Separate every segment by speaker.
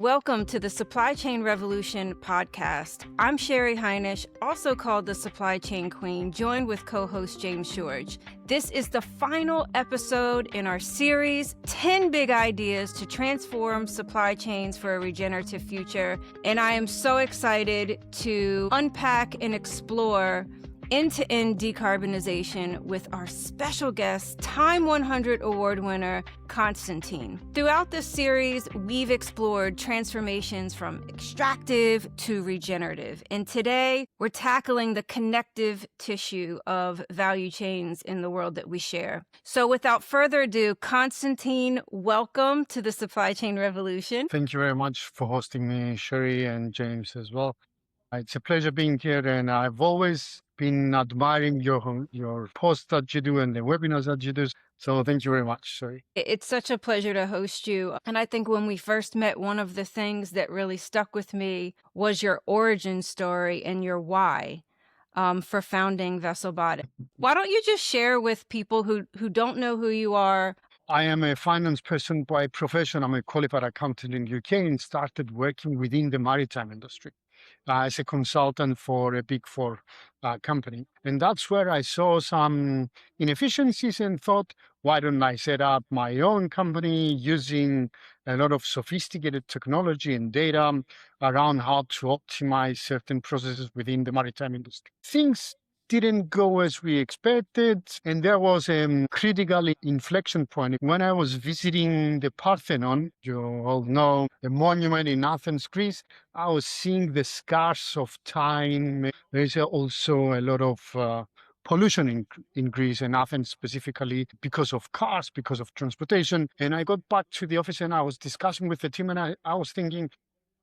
Speaker 1: Welcome to the Supply Chain Revolution podcast. I'm Sherry Heinisch, also called the Supply Chain Queen, joined with co-host James George. This is the final episode in our series, 10 Big Ideas to Transform Supply Chains for a Regenerative Future. And I am so excited to unpack and explore end-to-end decarbonization with our special guest, Time 100 award winner, Constantine. Throughout this series, we've explored transformations from extractive to regenerative. And today, we're tackling the connective tissue of value chains in the world that we share. So without further ado, Constantine, welcome to the Supply Chain Revolution.
Speaker 2: Thank you very much for hosting me, Sherry and James as well. It's a pleasure being here, and I've always been admiring your posts that you do and the webinars that you do. So thank you very much, Sherry.
Speaker 1: It's such a pleasure to host you. And I think when we first met, one of the things that really stuck with me was your origin story and your why for founding VesselBot. Why don't you just share with people who don't know who you are?
Speaker 2: I am a finance person by profession. I'm a qualified accountant in the UK and started working within the maritime industry as a consultant for a Big Four company. And that's where I saw some inefficiencies and thought, why don't I set up my own company using a lot of sophisticated technology and data around how to optimize certain processes within the maritime industry. Things didn't go as we expected, and there was a critical inflection point. When I was visiting the Parthenon, you all know the monument in Athens, Greece, I was seeing the scars of time. There's also a lot of pollution in Greece and Athens specifically because of cars, because of transportation. And I got back to the office and I was discussing with the team, and I was thinking,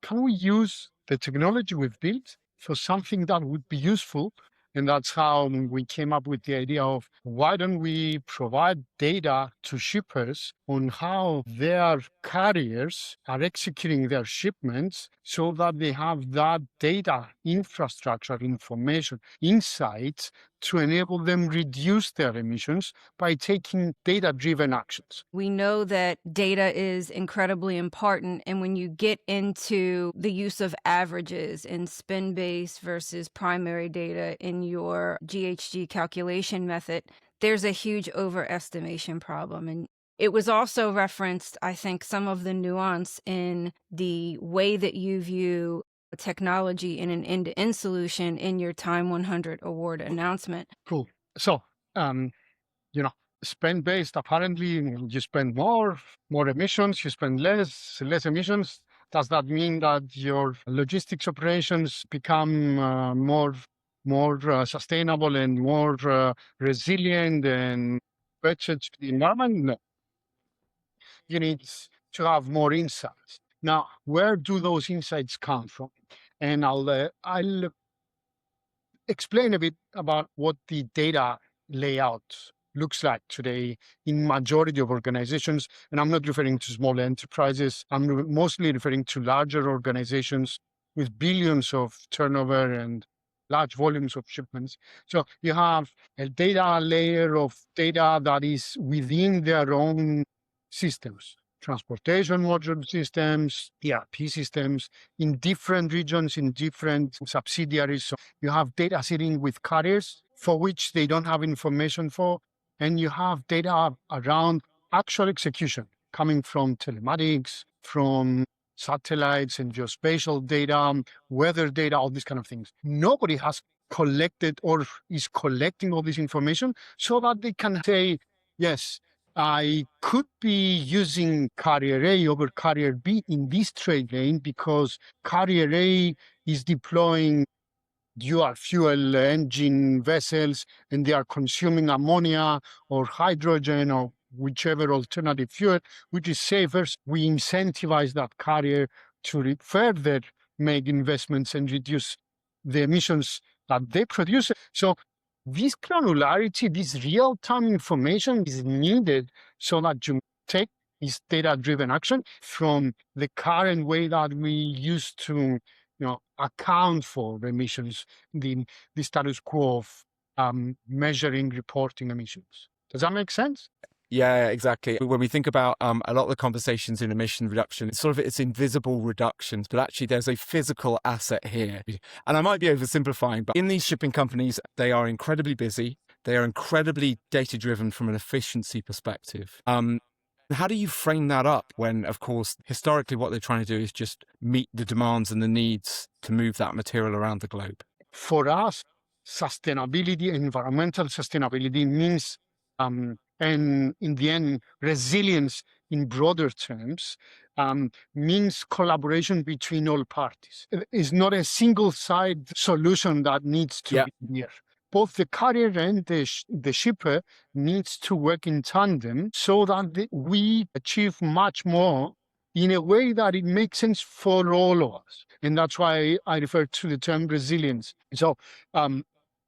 Speaker 2: can we use the technology we've built for something that would be useful? And that's how we came up with the idea of why don't we provide data to shippers on how their carriers are executing their shipments so that they have that data infrastructure, information, insights to enable them reduce their emissions by taking data-driven actions.
Speaker 1: We know that data is incredibly important. And when you get into the use of averages and spend-based versus primary data in your GHG calculation method, there's a huge overestimation problem. And it was also referenced, I think, some of the nuance in the way that you view technology in an end-to-end solution in your Time 100 award announcement.
Speaker 2: Cool. So, spend-based, apparently, you spend more emissions, you spend less emissions. Does that mean that your logistics operations become more sustainable and more resilient and better to the environment? No. You need to have more insights. Now, where do those insights come from? And I'll explain a bit about what the data layout looks like today in majority of organizations. And I'm not referring to small enterprises. I'm mostly referring to larger organizations with billions of turnover and large volumes of shipments. So you have a data layer of data that is within their own systems, transportation module systems, ERP systems in different regions, in different subsidiaries. So you have data sitting with carriers for which they don't have information for, and you have data around actual execution coming from telematics, from satellites and geospatial data, weather data, all these kind of things. Nobody has collected or is collecting all this information so that they can say, yes, I could be using carrier A over carrier B in this trade lane because carrier A is deploying dual fuel engine vessels and they are consuming ammonia or hydrogen or whichever alternative fuel, which is safer. We incentivize that carrier to further make investments and reduce the emissions that they produce. So this granularity, this real-time information is needed so that you take this data-driven action from the current way that we used to account for emissions, the status quo of measuring, reporting emissions. Does that make sense?
Speaker 3: Yeah, exactly. When we think about a lot of the conversations in emission reduction, it's invisible reductions, but actually there's a physical asset here. And I might be oversimplifying, but in these shipping companies, they are incredibly busy. They are incredibly data-driven from an efficiency perspective. How do you frame that up when, of course, historically what they're trying to do is just meet the demands and the needs to move that material around the globe?
Speaker 2: For us, sustainability, environmental sustainability means, and in the end, resilience in broader terms, means collaboration between all parties. It's not a single side solution that needs to be here. Both the carrier and the shipper needs to work in tandem so that we achieve much more in a way that it makes sense for all of us. And that's why I refer to the term resilience. So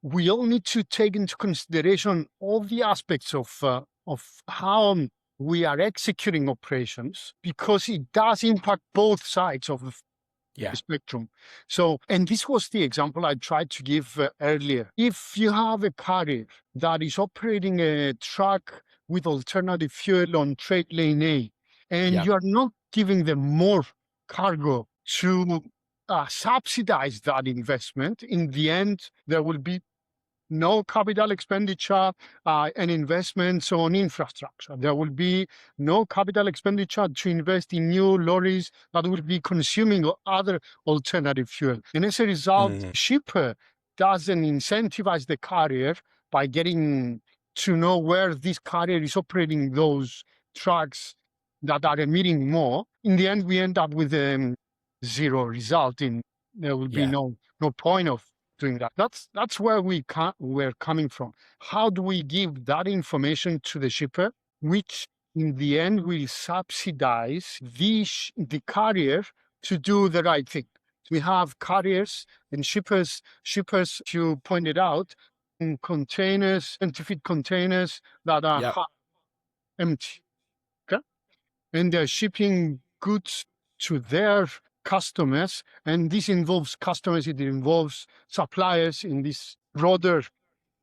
Speaker 2: we all need to take into consideration all the aspects of how we are executing operations, because it does impact both sides of the spectrum. So, and this was the example I tried to give earlier. If you have a carrier that is operating a truck with alternative fuel on trade lane A, and you are not giving them more cargo to subsidize that investment, in the end, there will be no capital expenditure and investments on infrastructure. There will be no capital expenditure to invest in new lorries that will be consuming other alternative fuel. And as a result, shipper doesn't incentivize the carrier by getting to know where this carrier is operating those trucks that are emitting more. In the end, we end up with zero result. There will be no point of doing that. That's where we're coming from. How do we give that information to the shipper, which in the end will subsidize the carrier to do the right thing? We have carriers and shippers, you pointed out, in containers, scientific containers that are empty. Okay? And they're shipping goods to their customers, and this involves customers, it involves suppliers in this broader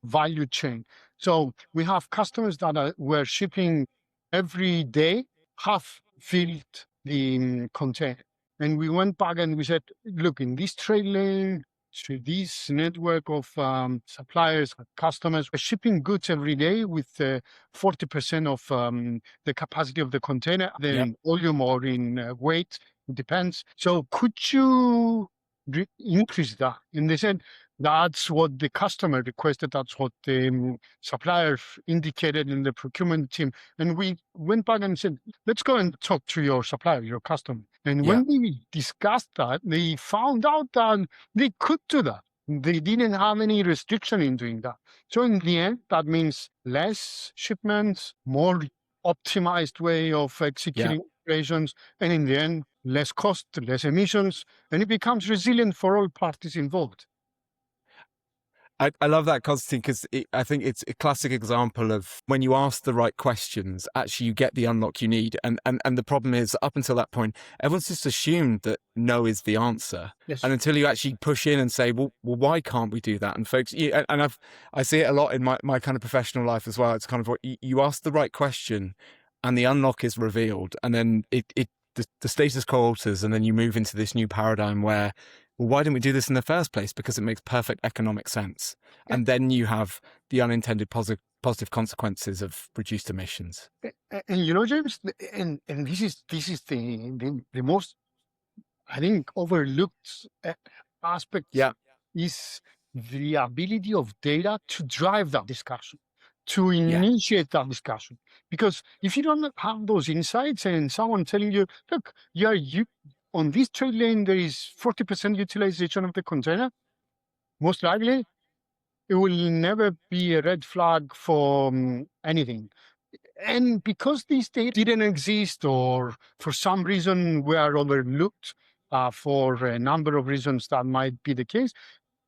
Speaker 2: value chain. So we have customers that were shipping every day, half filled the container. And we went back and we said, look, in this trade lane, to this network of suppliers, customers, we're shipping goods every day with 40% of the capacity of the container, then volume or in weight, it depends. So could you increase that? And they said, that's what the customer requested. That's what the supplier indicated in the procurement team. And we went back and said, let's go and talk to your supplier, your customer. And when we discussed that, they found out that they could do that. They didn't have any restriction in doing that. So in the end, that means less shipments, more optimized way of executing operations, and in the end, less cost, less emissions, and it becomes resilient for all parties involved.
Speaker 3: I love that, Constantine, because I think it's a classic example of when you ask the right questions, actually you get the unlock you need. And the problem is, up until that point, everyone's just assumed that no is the answer.
Speaker 2: Yes.
Speaker 3: And until you actually push in and say, well, why can't we do that? And folks, I see it a lot in my kind of professional life as well. It's kind of what you ask the right question and the unlock is revealed. And then the status quo alters, and then you move into this new paradigm where, well, why didn't we do this in the first place? Because it makes perfect economic sense. And then you have the unintended positive consequences of reduced emissions.
Speaker 2: And James, and this is the most, I think, overlooked aspect is the ability of data to drive that discussion, to initiate that discussion. Because if you don't have those insights and someone telling you, look, you on this trade lane, there is 40% utilization of the container, most likely it will never be a red flag for anything. And because these data didn't exist, or for some reason were overlooked, for a number of reasons that might be the case,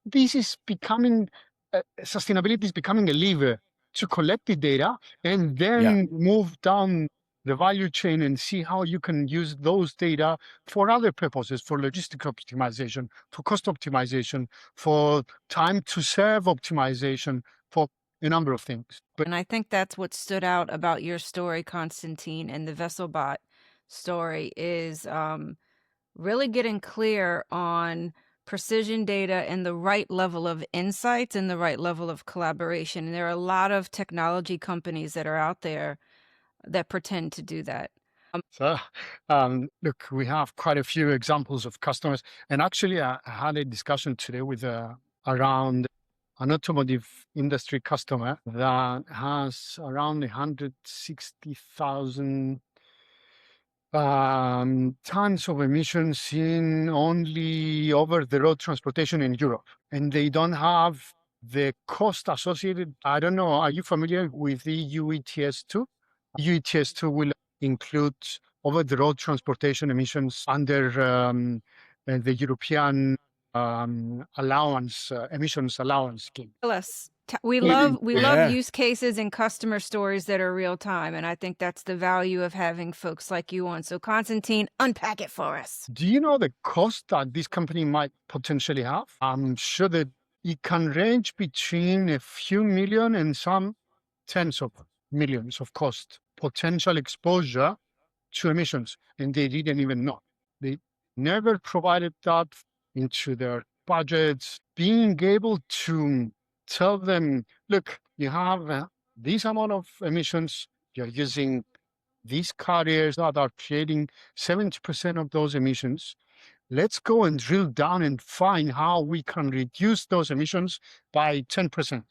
Speaker 2: this is becoming, sustainability is becoming a lever to collect the data and then move down the value chain and see how you can use those data for other purposes, for logistic optimization, for cost optimization, for time to serve optimization, for a number of things. But
Speaker 1: And I think that's what stood out about your story, Constantine, and the VesselBot story is really getting clear on precision data and the right level of insights and the right level of collaboration. And there are a lot of technology companies that are out there that pretend to do that.
Speaker 2: So, look, we have quite a few examples of customers, and actually, I had a discussion today with around an automotive industry customer that has around 160,000 tons of emissions in only over the road transportation in Europe, and they don't have the cost associated. I don't know. Are you familiar with the EU ETS2? EU ETS2 will include over the road transportation emissions under the European emissions allowance scheme.
Speaker 1: We
Speaker 2: Mm.
Speaker 1: love use cases and customer stories that are real time, and I think that's the value of having folks like you on. So, Constantine, unpack it for us.
Speaker 2: Do you know the cost that this company might potentially have? I'm sure that it can range between a few million and some tens of millions of cost, potential exposure to emissions, and they didn't even know. They never provided that into their budgets. Being able to tell them, look, you have this amount of emissions, you're using these carriers that are creating 70% of those emissions. Let's go and drill down and find how we can reduce those emissions by 10%.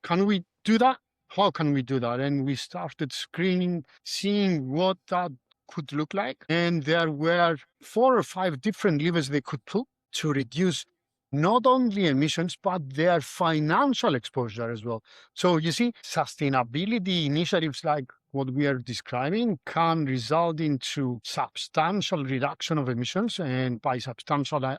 Speaker 2: Can we do that? How can we do that? And we started screening, seeing what that could look like. And there were 4 or 5 different levers they could pull to reduce not only emissions, but their financial exposure as well. So you see, sustainability initiatives like what we are describing can result into substantial reduction of emissions. And by substantial,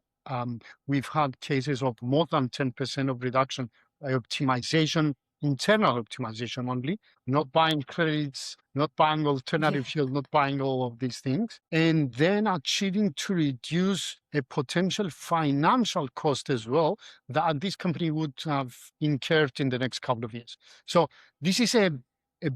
Speaker 2: we've had cases of more than 10% of reduction by optimization, internal optimization only, not buying credits, not buying alternative fuel, not buying all of these things, and then achieving to reduce a potential financial cost as well that this company would have incurred in the next couple of years. So this is a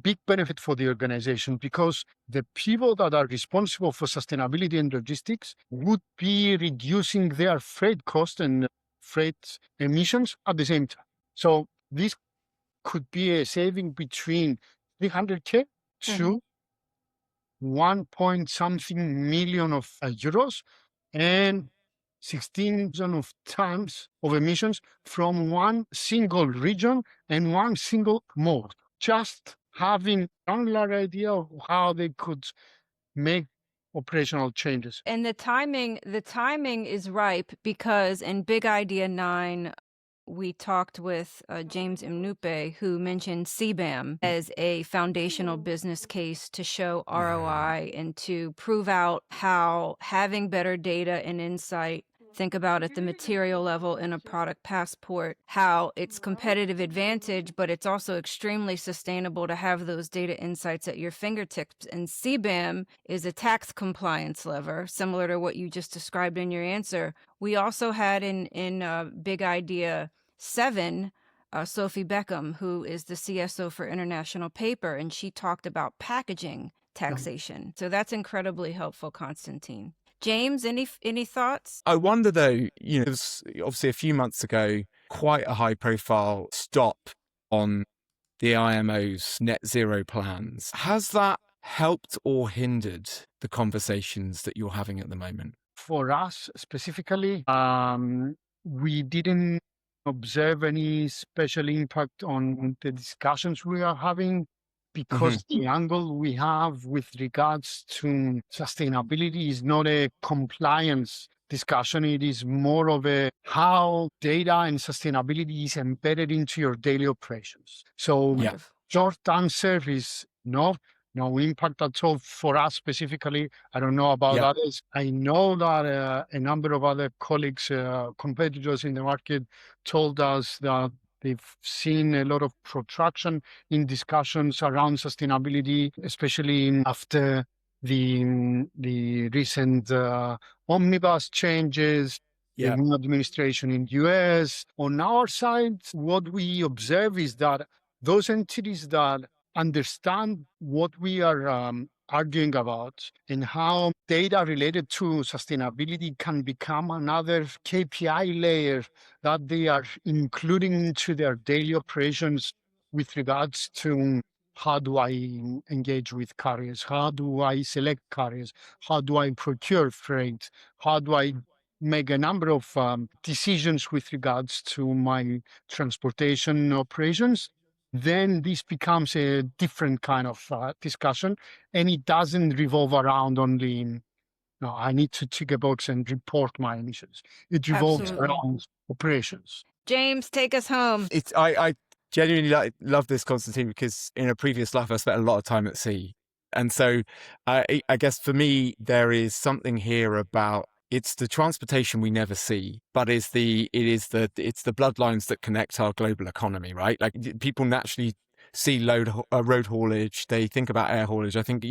Speaker 2: big benefit for the organization because the people that are responsible for sustainability and logistics would be reducing their freight cost and freight emissions at the same time. So this could be a saving between 300K to 1 point something million of euros and 16 of tons of emissions from one single region and one single mode. Just having a granular idea of how they could make operational changes.
Speaker 1: And the timing is ripe because in Big Idea 9, we talked with James Mnupe, who mentioned CBAM as a foundational business case to show ROI and to prove out how having better data and insight, think about at the material level in a product passport, how it's competitive advantage, but it's also extremely sustainable to have those data insights at your fingertips. And CBAM is a tax compliance lever, similar to what you just described in your answer. We also had in Big Idea 7, Sophie Beckham, who is the CSO for International Paper, and she talked about packaging taxation. So that's incredibly helpful, Constantine. James, any thoughts?
Speaker 3: I wonder though, there was obviously a few months ago, quite a high profile stop on the IMO's net zero plans. Has that helped or hindered the conversations that you're having at the moment?
Speaker 2: For us specifically, we didn't observe any special impact on the discussions we are having because the angle we have with regards to sustainability is not a compliance discussion. It is more of a how data and sustainability is embedded into your daily operations. So short answer is no impact at all for us specifically. I don't know about others. I know that a number of other colleagues, competitors in the market told us that they've seen a lot of protraction in discussions around sustainability, especially after the recent omnibus changes, the new administration in US. On our side, what we observe is that those entities that understand what we are arguing about and how data related to sustainability can become another KPI layer that they are including into their daily operations with regards to how do I engage with carriers? How do I select carriers? How do I procure freight? How do I make a number of decisions with regards to my transportation operations? Then this becomes a different kind of discussion, and it doesn't revolve around only, no, I need to tick a box and report my emissions. It revolves
Speaker 1: Absolutely.
Speaker 2: around operations.
Speaker 1: James, take us home.
Speaker 3: I genuinely love this, Constantine, because in a previous life I spent a lot of time at sea, and so I guess for me there is something here about it's the transportation we never see, but it's the bloodlines that connect our global economy, right? Like people naturally see road haulage, they think about air haulage. I think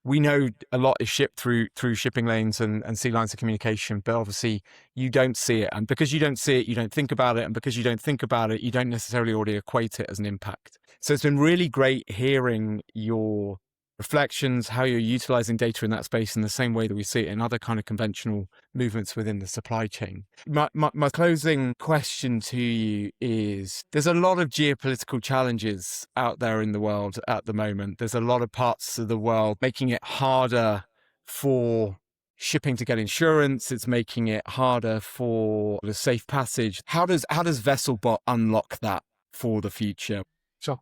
Speaker 3: we know a lot is shipped through shipping lanes and sea lines of communication, but obviously you don't see it. And because you don't see it, you don't think about it. And because you don't think about it, you don't necessarily already equate it as an impact. So it's been really great hearing your reflections, how you're utilizing data in that space in the same way that we see it in other kind of conventional movements within the supply chain. My closing question to you is, there's a lot of geopolitical challenges out there in the world at the moment. There's a lot of parts of the world making it harder for shipping to get insurance. It's making it harder for the safe passage. How does VesselBot unlock that for the future?
Speaker 2: So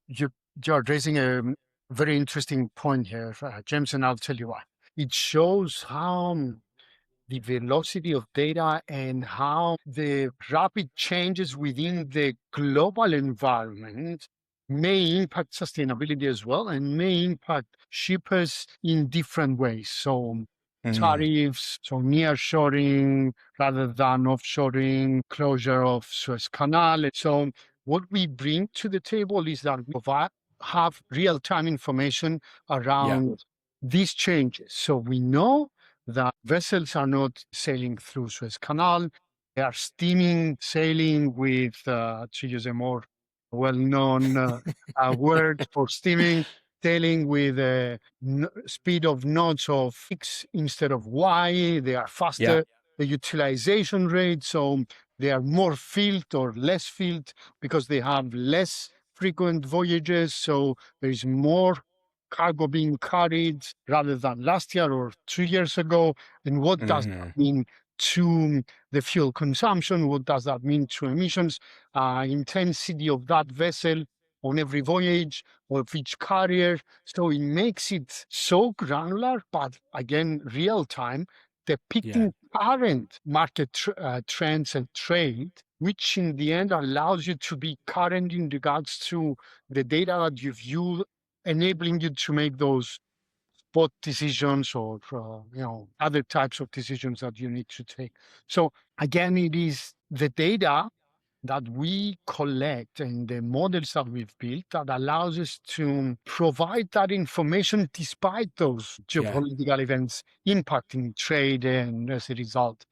Speaker 2: you're raising a very interesting point here, James, and I'll tell you why. It shows how the velocity of data and how the rapid changes within the global environment may impact sustainability as well, and may impact shippers in different ways. So tariffs, so nearshoring rather than offshoring, closure of Suez Canal. So what we bring to the table is that we have real-time information around these changes. So we know that vessels are not sailing through Suez Canal. They are steaming, sailing with, to use a more well-known word for steaming, sailing with a speed of knots of X instead of Y. They are faster. The utilization rate, so they are more filled or less filled because they have less frequent voyages, so there is more cargo being carried rather than last year or 2 years ago. And what does that mean to the fuel consumption? What does that mean to emissions? Intensity of that vessel on every voyage of each carrier. So it makes it so granular, but again, real time, depicting current market trends and trade, which in the end allows you to be current in regards to the data that you view, enabling you to make those spot decisions or other types of decisions that you need to take. So again, it is the data that we collect and the models that we've built that allows us to provide that information despite those geopolitical events impacting trade, and as a result,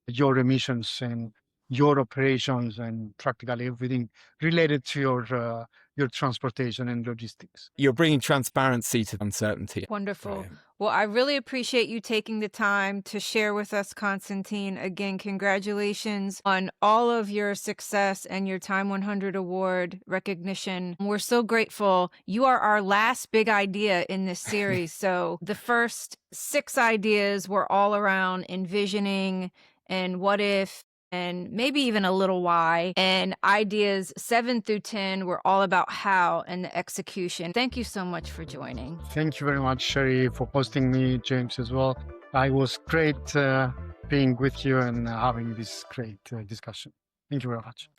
Speaker 2: your emissions and your operations and practically everything related to your transportation and logistics.
Speaker 3: You're bringing transparency to uncertainty.
Speaker 1: Wonderful. Well, I really appreciate you taking the time to share with us, Constantine. Again, congratulations on all of your success and your Time 100 Award recognition. We're so grateful. You are our last big idea in this series. So the first 6 ideas were all around envisioning and what if, and maybe even a little why. And ideas 7 through 10 were all about how and the execution. Thank you so much for joining.
Speaker 2: Thank you very much, Sherry, for hosting me, James, as well. It was great being with you and having this great discussion. Thank you very much.